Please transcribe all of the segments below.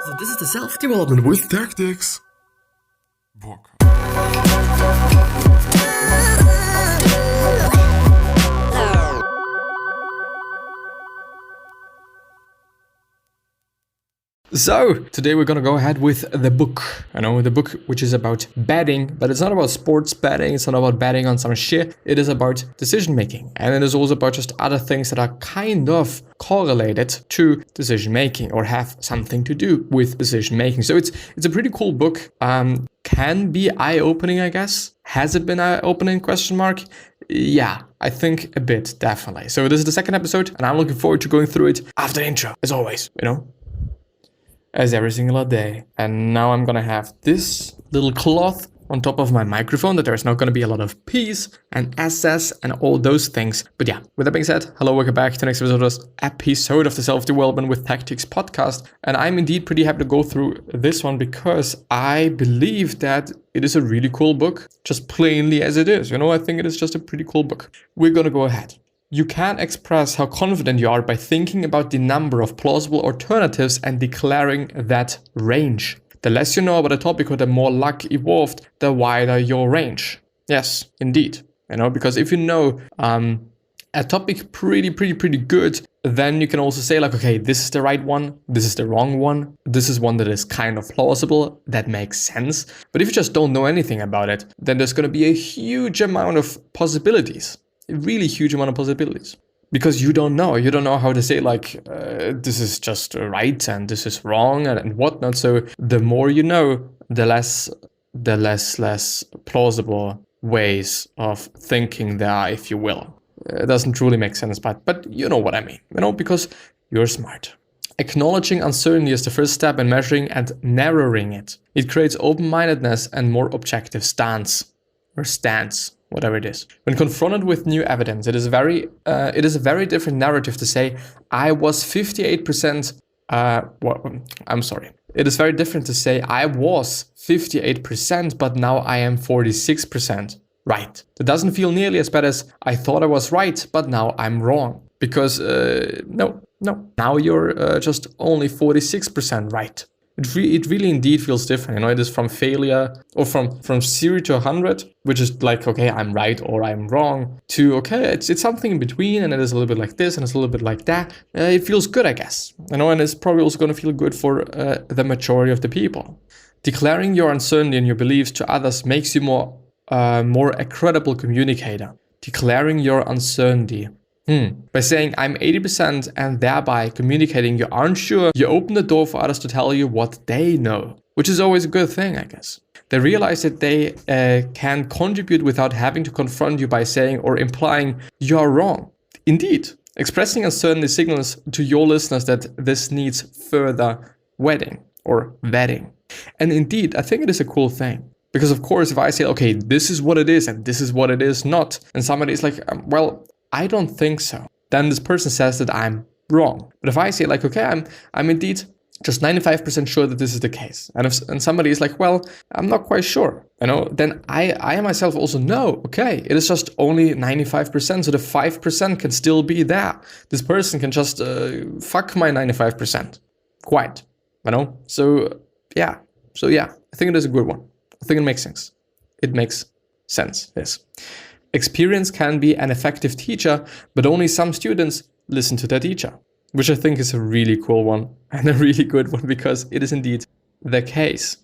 So this is the self-development with tactics book. So, today we're gonna go ahead with the book. The book which is about betting, but it's not about sports betting, it's not about betting on some shit. It is about decision making. And it is also about just other things that are kind of correlated to decision making or have something to do with decision making. So it's a pretty cool book. Can be eye-opening, I guess. Has it been eye-opening, ? Yeah, I think a bit, definitely. So this is the second episode, and I'm looking forward to going through it after the intro, as always, as every single day. And now I'm gonna have this little cloth on top of my microphone that there's not gonna be a lot of P's and S's and all those things. But yeah, with that being said, hello, welcome back to the next episode of the Self-Development with Tactics podcast. And I'm indeed pretty happy to go through this one because I believe that it is a really cool book, just plainly as it is. I think it is just a pretty cool book. We're gonna go ahead. You can express how confident you are by thinking about the number of plausible alternatives and declaring that range. The less you know about a topic or the more luck evolved, the wider your range. Yes, indeed. Because if you know a topic pretty good, then you can also say like, okay, this is the right one, this is the wrong one, this is one that is kind of plausible, that makes sense. But if you just don't know anything about it, then there's going to be a huge amount of possibilities. A really huge amount of possibilities, because you don't know how to say like this is just right and this is wrong and whatnot. So the more you know, the less plausible ways of thinking there are, if you will. It doesn't truly make sense, but you know what I mean, because you're smart. Acknowledging uncertainty is the first step in measuring and narrowing it. It creates open-mindedness and more objective stance, whatever it is. When confronted with new evidence, it is a very different narrative to say, I was 58%, It is very different to say, I was 58%, but now I am 46% right. That doesn't feel nearly as bad as, I thought I was right, but now I'm wrong. Because, no, now you're just only 46% right. It really indeed feels different. It is from failure or from 0 to 100, which is like, okay, I'm right or I'm wrong, to, okay, it's something in between, and it is a little bit like this and it's a little bit like that. It feels good, I guess. And it's probably also going to feel good for the majority of the people. Declaring your uncertainty and your beliefs to others makes you more a credible communicator. Declaring your uncertainty. By saying I'm 80% and thereby communicating you aren't sure, you open the door for others to tell you what they know, which is always a good thing, I guess. They realize that they can contribute without having to confront you by saying or implying you are wrong. Indeed, expressing uncertainty signals to your listeners that this needs further vetting. And indeed, I think it is a cool thing. Because of course, if I say, okay, this is what it is and this is what it is not, and somebody is like, well, I don't think so, then this person says that I'm wrong. But if I say like, okay, I'm indeed just 95% sure that this is the case, and somebody is like, well, I'm not quite sure, then I myself also know, okay, it is just only 95%, so the 5% can still be there. This person can just fuck my 95%, quite, So yeah, I think it is a good one. I think it makes sense. It makes sense, yes. Experience can be an effective teacher, but only some students listen to their teacher, which I think is a really cool one and a really good one, because it is indeed the case,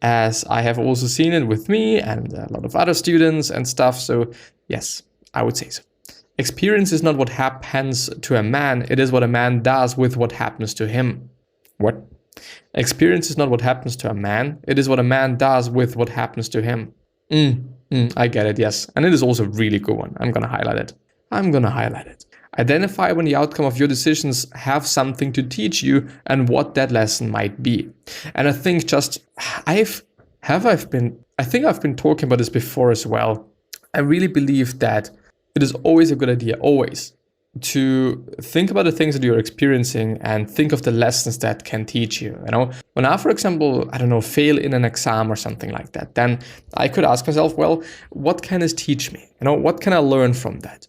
as I have also seen it with me and a lot of other students and stuff. So yes, I would say so. Experience is not what happens to a man, it is what a man does with what happens to him. What? Experience is not what happens to a man, it is what a man does with what happens to him. I get it, yes. And it is also a really good one. I'm going to highlight it. Identify when the outcome of your decisions have something to teach you and what that lesson might be. And I think I've been talking about this before as well. I really believe that it is always a good idea, always, to think about the things that you're experiencing and think of the lessons that can teach you. When I, for example, fail in an exam or something like that, then I could ask myself, well, what can this teach me? What can I learn from that?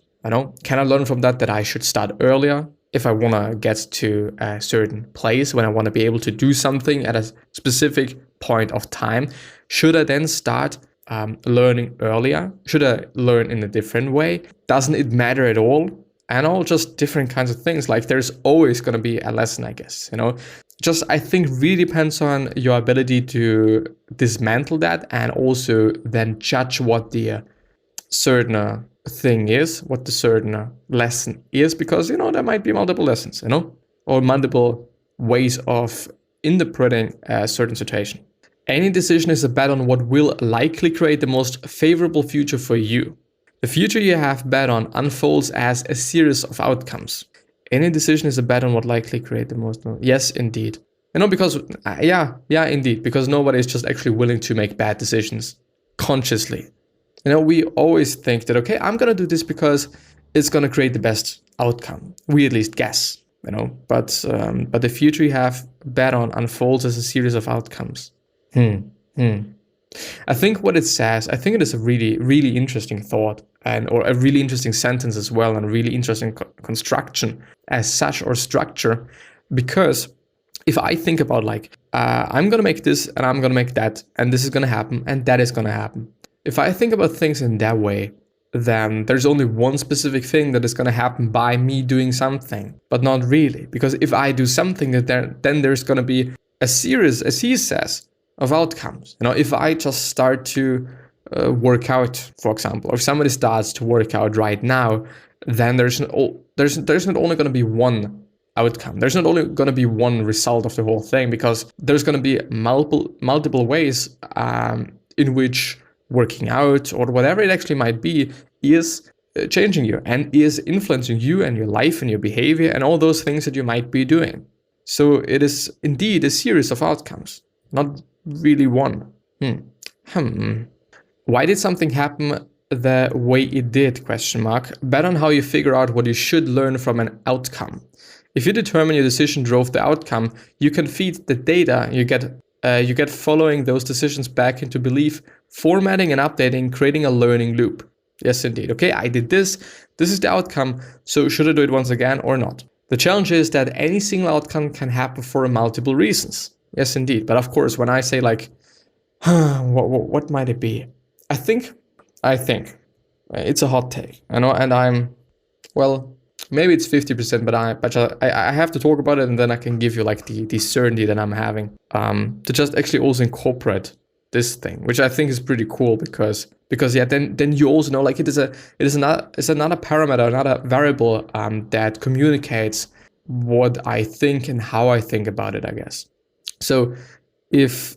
Can I learn from that I should start earlier? if I want to get to a certain place, when I want to be able to do something at a specific point of time, should I then start learning earlier? Should I learn in a different way? Doesn't it matter at all? And all just different kinds of things. Like there's always going to be a lesson, I guess, Just, I think, really depends on your ability to dismantle that and also then judge what the certain thing is, what the certain lesson is, because, there might be multiple lessons, or multiple ways of interpreting a certain situation. Any decision is a bet on what will likely create the most favorable future for you. The future you have bet on unfolds as a series of outcomes. Any decision is a bet on what likely create the most. Yes, indeed. Because, indeed, because nobody is just actually willing to make bad decisions consciously. We always think that, okay, I'm going to do this because it's going to create the best outcome. We at least guess, but the future you have bet on unfolds as a series of outcomes. I think what it says, I think it is a really, really interesting thought or a really interesting sentence as well, and a really interesting construction as such, or structure, because if I think about I'm going to make this and I'm going to make that, and this is going to happen and that is going to happen. If I think about things in that way, then there's only one specific thing that is going to happen by me doing something, but not really. Because if I do something, then there's going to be a series, as he says, of outcomes. If I just start to work out, for example, or if somebody starts to work out right now, then there's not only going to be one outcome. There's not only going to be one result of the whole thing, because there's going to be multiple ways in which working out or whatever it actually might be is changing you and is influencing you and your life and your behavior and all those things that you might be doing. So it is indeed a series of outcomes, not really one. Why did something happen the way it did? ? Bet on how you figure out what you should learn from an outcome. If you determine your decision drove the outcome, you can feed the data you get following those decisions back into belief, formatting and updating, creating a learning loop. Yes, indeed. Okay, I did this. This is the outcome. So should I do it once again or not? The challenge is that any single outcome can happen for multiple reasons. Yes, indeed. But of course, when I say what might it be? I think it's a hot take, and maybe it's 50%, but I have to talk about it, and then I can give you the certainty that I'm having to just actually also incorporate this thing, which I think is pretty cool because then you also know it's another parameter, another variable that communicates what I think and how I think about it, I guess. So if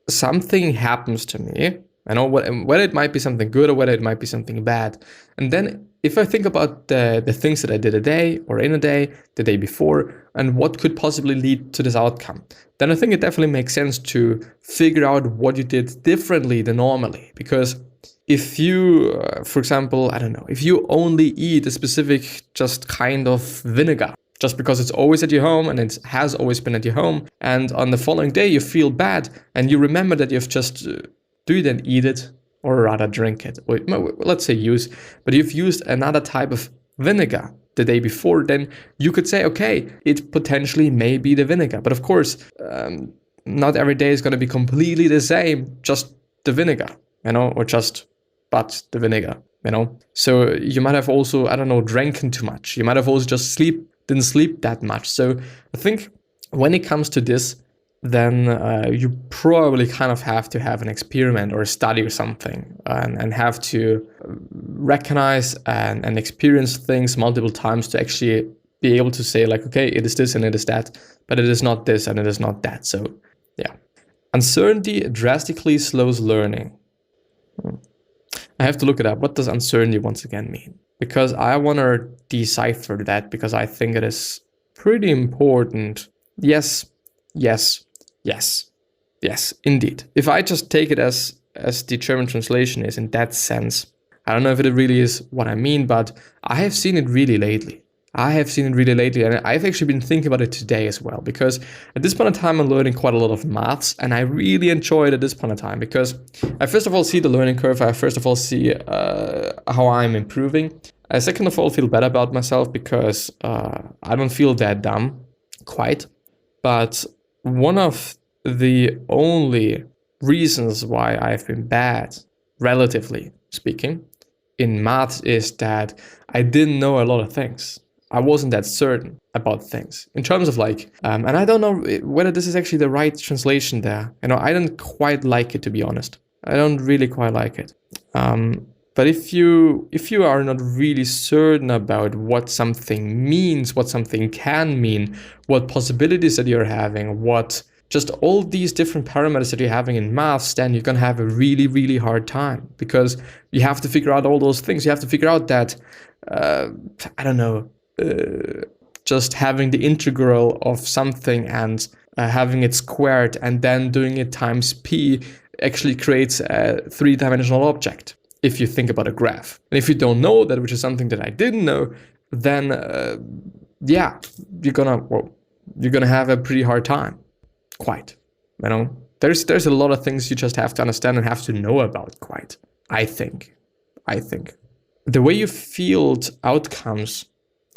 something happens to me, whether it might be something good or whether it might be something bad, and then if I think about the things that I did a day or in a day, the day before, and what could possibly lead to this outcome, then I think it definitely makes sense to figure out what you did differently than normally. Because if you, for example, if you only eat a specific just kind of vinegar, just because it's always at your home and it has always been at your home, and on the following day you feel bad and you remember that you've just, do you then eat it? Or rather drink it, or let's say but you've used another type of vinegar the day before, then you could say, okay, it potentially may be the vinegar. But of course, not every day is going to be completely the same, just the vinegar, or but the vinegar, So you might have also, drank too much. You might have also just didn't sleep that much. So I think when it comes to this, then you probably kind of have to have an experiment or a study or something, and have to recognize and experience things multiple times to actually be able to say okay, it is this and it is that, but it is not this and it is not that. So yeah. Uncertainty drastically slows learning. I have to look it up. What does uncertainty once again mean? Because I want to decipher that, because I think it is pretty important. Yes, indeed. If I just take it as the German translation is in that sense, I don't know if it really is what I mean, but I have seen it really lately. And I've actually been thinking about it today as well, because at this point in time, I'm learning quite a lot of maths, and I really enjoy it at this point in time, because I first of all see the learning curve. I first of all see how I'm improving, I second of all feel better about myself because I don't feel that dumb, quite. But one of the only reasons why I've been bad, relatively speaking, in maths is that I didn't know a lot of things. I wasn't that certain about things in terms of like, and I don't know whether this is actually the right translation there. I don't quite like it, to be honest. I don't really quite like it. But if you are not really certain about what something means, what something can mean, what possibilities that you're having, what just all these different parameters that you're having in maths, then you're gonna have a really, really hard time because you have to figure out all those things. You have to figure out that, just having the integral of something and having it squared and then doing it times p actually creates a three-dimensional object, if you think about a graph. And if you don't know that, which is something that I didn't know, then you're gonna have a pretty hard time. Quite. There's a lot of things you just have to understand and have to know about, quite. I think. The way you feel outcomes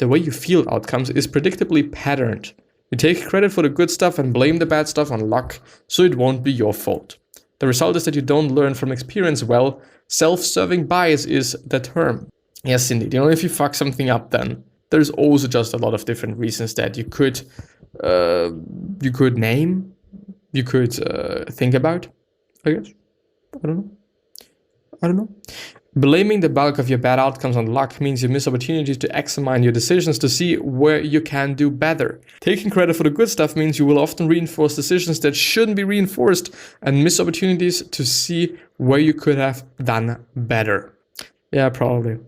is predictably patterned. You take credit for the good stuff and blame the bad stuff on luck, so it won't be your fault. The result is that you don't learn from experience well. Self-serving bias is the term. Yes, indeed. If you fuck something up, then there's also just a lot of different reasons that you could name, you could think about, I guess. I don't know. Blaming the bulk of your bad outcomes on luck means you miss opportunities to examine your decisions to see where you can do better. Taking credit for the good stuff means you will often reinforce decisions that shouldn't be reinforced and miss opportunities to see where you could have done better. Yeah, probably.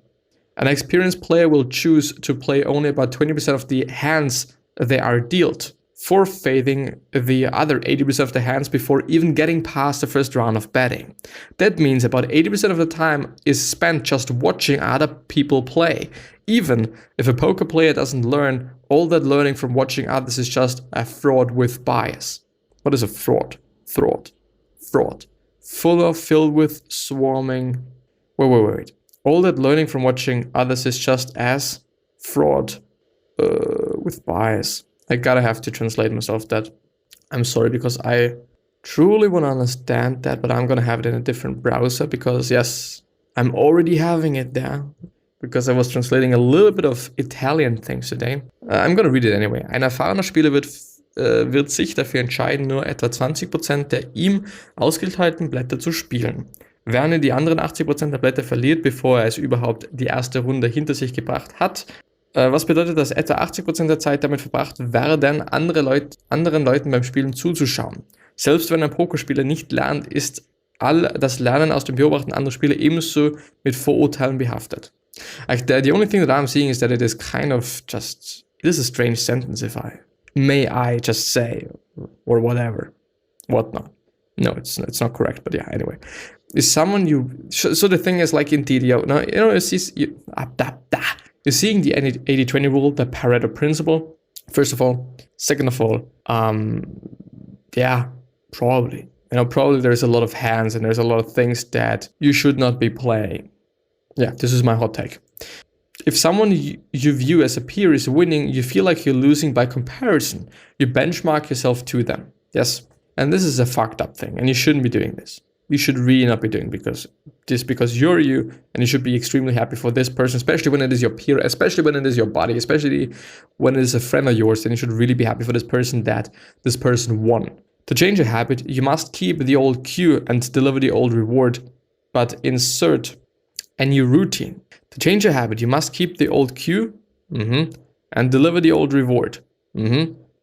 An experienced player will choose to play only about 20% of the hands they are dealt, forfeiting the other 80% of the hands before even getting past the first round of betting. That means about 80% of the time is spent just watching other people play. Even if a poker player doesn't learn, all that learning from watching others is just a fraud with bias. What is a fraud? Fraud. Filled with swarming. Wait. All that learning from watching others is just as fraud with bias. I gotta have to translate myself that. I'm sorry, because I truly want to understand that, but I'm gonna have it in a different browser because yes, I'm already having it there because I was translating a little bit of Italian things today. I'm gonna read it anyway. Ein erfahrener Spieler wird sich dafür entscheiden, nur etwa 20% der ihm ausgeteilten Blätter zu spielen. Während er die anderen 80% der Blätter verliert, bevor er es überhaupt die erste Runde hinter sich gebracht hat. Was bedeutet, dass etwa 80% der Zeit damit verbracht werden, anderen Leuten beim Spielen zuzuschauen. Selbst wenn ein Pokerspieler nicht lernt, ist all das Lernen aus dem Beobachten anderer Spieler ebenso mit Vorurteilen behaftet. The only thing that I'm seeing is that it is kind of just, it is a strange sentence if may I just say, or whatever, whatnot. No, it's not correct, but yeah, anyway. Is someone so the thing is like indeed, you're seeing the 80-20 rule, the Pareto principle, first of all. Second of all, probably. Probably there's a lot of hands and there's a lot of things that you should not be playing. Yeah, this is my hot take. If someone you view as a peer is winning, you feel like you're losing by comparison. You benchmark yourself to them. Yes, and this is a fucked up thing, and you shouldn't be doing this. You should really not be doing because you're you, and you should be extremely happy for this person, especially when it is your peer, especially when it is your buddy, especially when it is a friend of yours, then you should really be happy for this person that this person won. To change a habit, you must keep the old cue and deliver the old reward, but insert a new routine. To change a habit, you must keep the old cue and deliver the old reward,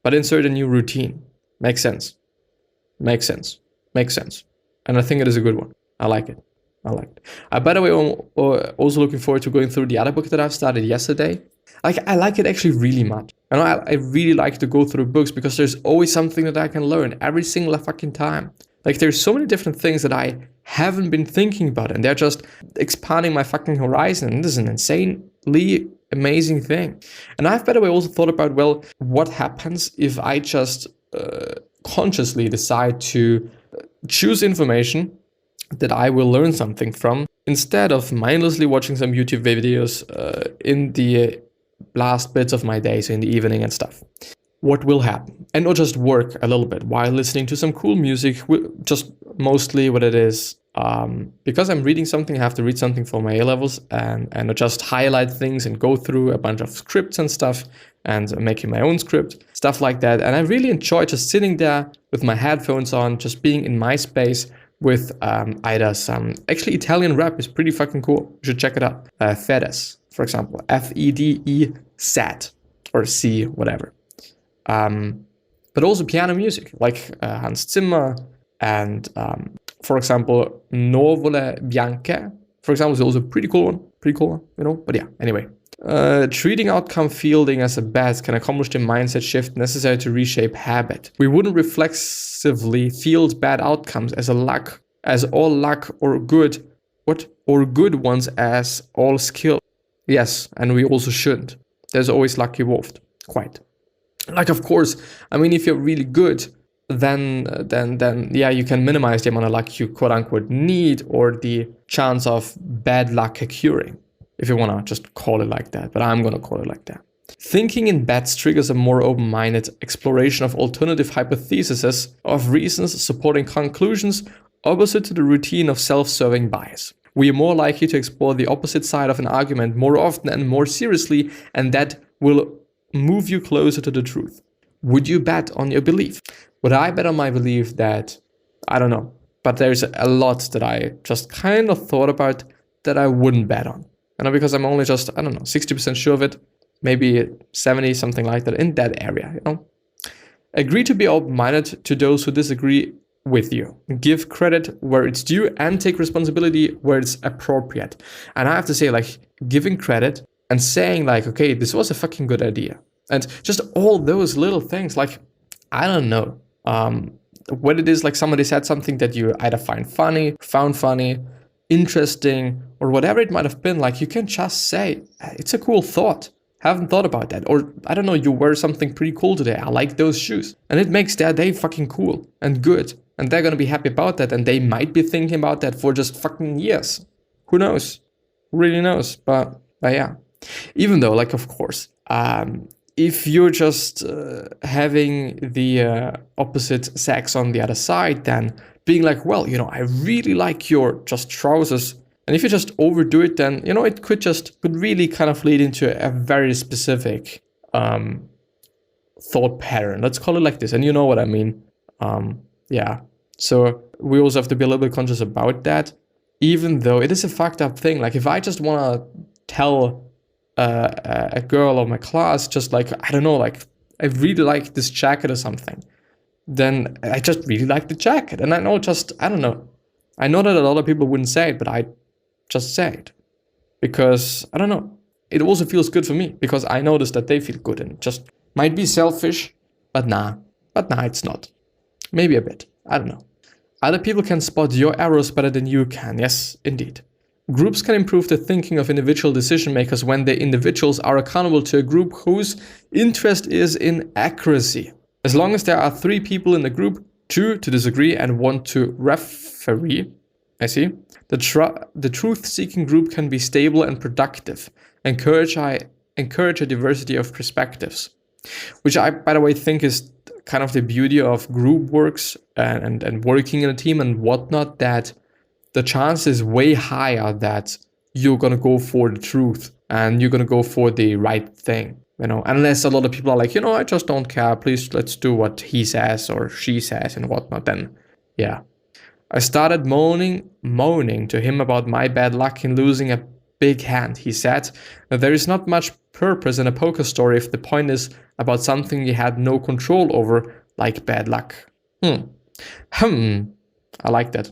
but insert a new routine. Makes sense. And I think it is a good one. I like it. By the way, I'm also looking forward to going through the other book that I've started yesterday. I like it actually really much. I really like to go through books because there's always something that I can learn every single fucking time. Like there's so many different things that I haven't been thinking about and they're just expanding my fucking horizon. And this is an insanely amazing thing. And I've, by the way, also thought about, well, what happens if I just consciously decide to choose information that I will learn something from instead of mindlessly watching some YouTube videos in the last bits of my day, so in the evening and stuff, what will happen? And not just work a little bit while listening to some cool music, just mostly what it is. Because I'm reading something, I have to read something for my A-levels and just highlight things and go through a bunch of scripts and stuff and making my own script, stuff like that. And I really enjoy just sitting there with my headphones on, just being in my space with either some, actually Italian rap is pretty fucking cool. You should check it out. Fedes, for example, Fede, Sat, or C, whatever. But also piano music, like Hans Zimmer and, for example, Nuvole Bianche, for example, is also a pretty cool one, you know? But yeah, anyway. Treating outcome fielding as a bet can accomplish the mindset shift necessary to reshape habit. We wouldn't reflexively field bad outcomes as all luck or good ones as all skill. Yes, and we also shouldn't. There's always luck involved, quite. Like, of course, I mean, if you're really good, then yeah, you can minimize the amount of luck you quote unquote need or the chance of bad luck occurring, if you want to just call it like that. But I'm going to call it like that. Thinking in bets triggers a more open-minded exploration of alternative hypotheses of reasons supporting conclusions opposite to the routine of self-serving bias. We are more likely to explore the opposite side of an argument more often and more seriously, and that will move you closer to the truth. Would you bet on your belief? Would I bet on my belief that, I don't know, but there's a lot that I just kind of thought about that I wouldn't bet on. You know, because I'm only just, I don't know, 60% sure of it, maybe 70, something like that, in that area, you know. Agree to be open-minded to those who disagree with you. Give credit where it's due and take responsibility where it's appropriate. And I have to say, like, giving credit and saying like, okay, this was a fucking good idea. And just all those little things, like, I don't know, what it is, like somebody said something that you either found funny, interesting, or whatever it might have been, like you can just say, it's a cool thought. Haven't thought about that. Or I don't know, you wear something pretty cool today. I like those shoes. And it makes their day fucking cool and good. And they're going to be happy about that. And they might be thinking about that for just fucking years. Who knows? Who really knows? But yeah. Even though, like, of course, if you're just having the opposite sex on the other side, then being like, well, you know, I really like your just trousers. And if you just overdo it, then, you know, it could really kind of lead into a very specific thought pattern. Let's call it like this. And you know what I mean. Yeah. So we also have to be a little bit conscious about that, even though it is a fucked up thing. Like if I just want to tell a girl of my class, just like, I don't know, like I really like this jacket or something, then I just really like the jacket. And I know I don't know. I know that a lot of people wouldn't say it, but I just say it because, I don't know, it also feels good for me because I notice that they feel good and it just might be selfish, but nah, it's not. Maybe a bit. I don't know. Other people can spot your errors better than you can. Yes, indeed. Groups can improve the thinking of individual decision makers when the individuals are accountable to a group whose interest is in accuracy. As long as there are 3 people in the group, 2 to disagree and 1 to referee, I see, the truth-seeking group can be stable and productive, encourage a diversity of perspectives, which I, by the way, think is kind of the beauty of group works and working in a team and whatnot, that the chance is way higher that you're going to go for the truth and you're going to go for the right thing, you know, unless a lot of people are like, you know, I just don't care. Please, let's do what he says or she says and whatnot. Then, yeah. I started moaning to him about my bad luck in losing a big hand. He said that there is not much purpose in a poker story if the point is about something you had no control over, like bad luck. I like that.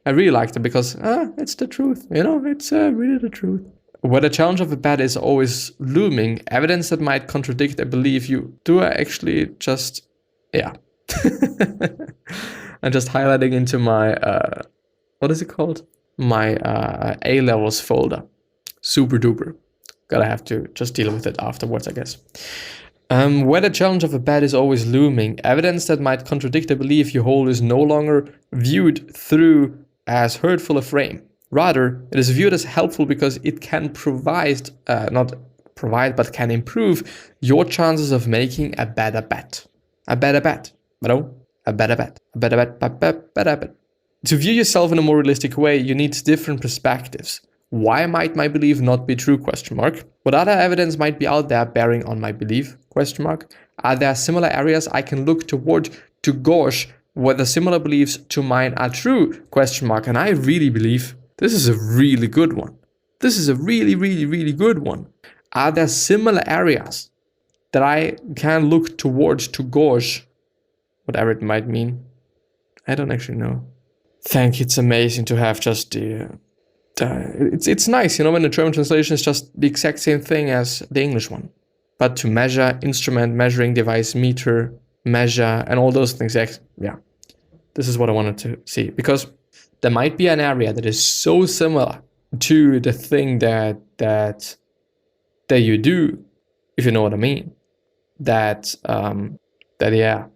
I really liked it because it's the truth, you know, it's really the truth. Where the challenge of a bet is always looming, evidence that might contradict a belief you do actually just, yeah. I'm just highlighting into my, what is it called? My A-levels folder. Super duper. Gotta have to just deal with it afterwards, I guess. Where the challenge of a bet is always looming, evidence that might contradict a belief you hold is no longer viewed through as hurtful a frame. Rather, it is viewed as helpful because it can not provide, but can improve your chances of making a better bet. A better bet. No, a better bet. A better bet. Better bet. To view yourself in a more realistic way, you need different perspectives. Why might my belief not be true? What other evidence might be out there bearing on my belief? Are there similar areas I can look toward to gauge whether similar beliefs to mine are true? And I really believe this is a really good one. This is a really, really, really good one. Are there similar areas that I can look towards to gauge, whatever it might mean? I don't actually know. Thank you. It's amazing to have just it's nice, when the German translation is just the exact same thing as the English one. But to measure, instrument, measuring device, meter, measure, and all those things, yeah. This is what I wanted to see. Because there might be an area that is so similar to the thing that you do, if you know what I mean. That yeah.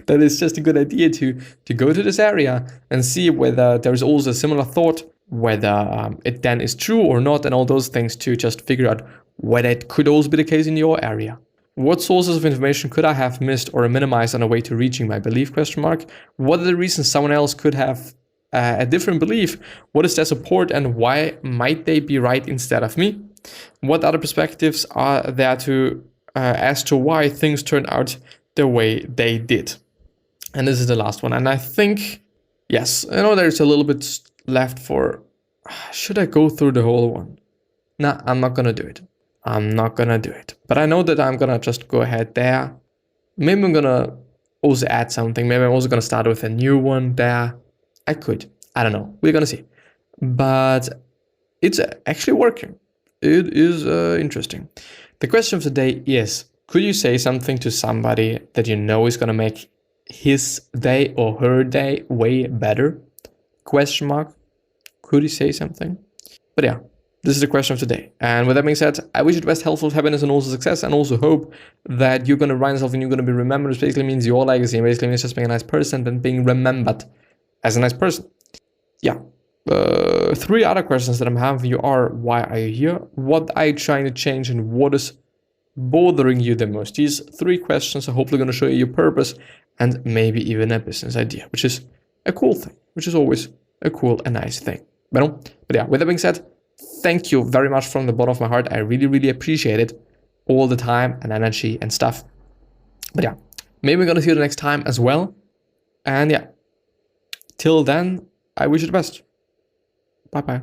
That is just a good idea to go to this area and see whether there's also a similar thought, whether it then is true or not, and all those things to just figure out whether it could also be the case in your area. What sources of information could I have missed or minimized on the way to reaching my belief? What are the reasons someone else could have a different belief? What is their support and why might they be right instead of me? What other perspectives are there as to why things turned out the way they did? And this is the last one. And I think, yes, I know there's a little bit left for, should I go through the whole one? Nah, I'm not going to do it. But I know that I'm going to just go ahead there. Maybe I'm going to also add something. Maybe I'm also going to start with a new one there. I could. I don't know. We're going to see. But it's actually working. It is interesting. The question of the day is, could you say something to somebody that you know is going to make his day or her day way better? Could you say something? But yeah, this is the question of today. And with that being said, I wish you the best health, happiness, and also success, and also hope that you're going to run yourself and you're going to be remembered, which basically means your legacy, and basically means just being a nice person and being remembered as a nice person. Yeah. 3 other questions that I'm having you are, why are you here? What are you trying to change? And what is bothering you the most? These 3 questions are hopefully going to show you your purpose and maybe even a business idea, which is a cool thing, which is always a cool and nice thing. But yeah, with that being said, thank you very much from the bottom of my heart. I really, really appreciate it. All the time and energy and stuff. But yeah, maybe we're going to see you the next time as well. And yeah, till then, I wish you the best. Bye-bye.